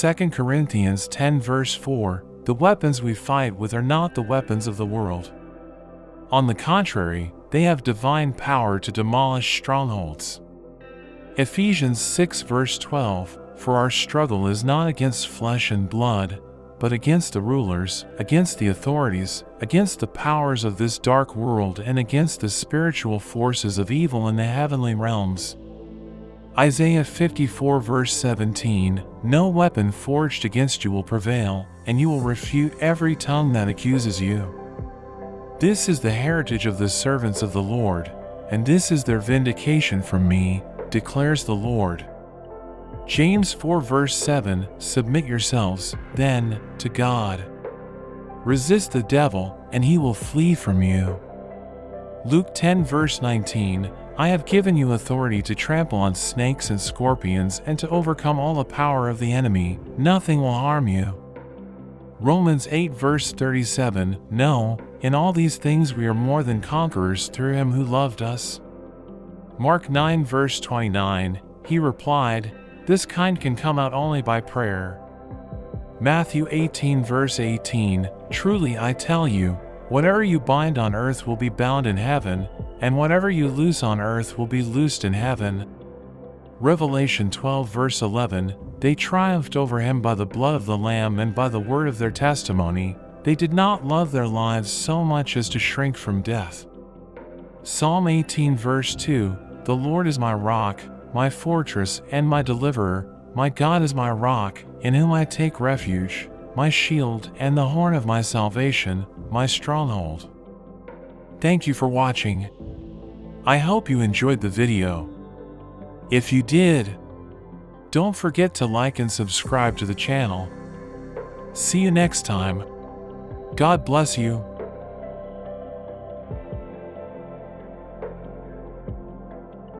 2 Corinthians 10 verse 4, the weapons we fight with are not the weapons of the world. On the contrary, they have divine power to demolish strongholds. Ephesians 6 verse 12, for our struggle is not against flesh and blood, but against the rulers, against the authorities, against the powers of this dark world, and against the spiritual forces of evil in the heavenly realms. Isaiah 54 verse 17, no weapon forged against you will prevail, and you will refute every tongue that accuses you. This is the heritage of the servants of the Lord, and this is their vindication from me, declares the Lord. James 4 verse 7, submit yourselves, then, to God. Resist the devil, and he will flee from you. Luke 10 verse 19, I have given you authority to trample on snakes and scorpions and to overcome all the power of the enemy, nothing will harm you. Romans 8 verse 37, no, in all these things we are more than conquerors through him who loved us. Mark 9 verse 29, he replied, this kind can come out only by prayer. Matthew 18 verse 18, truly I tell you, whatever you bind on earth will be bound in heaven, and whatever you loose on earth will be loosed in heaven. Revelation 12 verse 11, they triumphed over him by the blood of the Lamb and by the word of their testimony, they did not love their lives so much as to shrink from death. Psalm 18 verse 2, the Lord is my rock, my fortress and my deliverer, my God is my rock, in whom I take refuge, my shield and the horn of my salvation, my stronghold. Thank you for watching. I hope you enjoyed the video. If you did, don't forget to like and subscribe to the channel. See you next time. God bless you.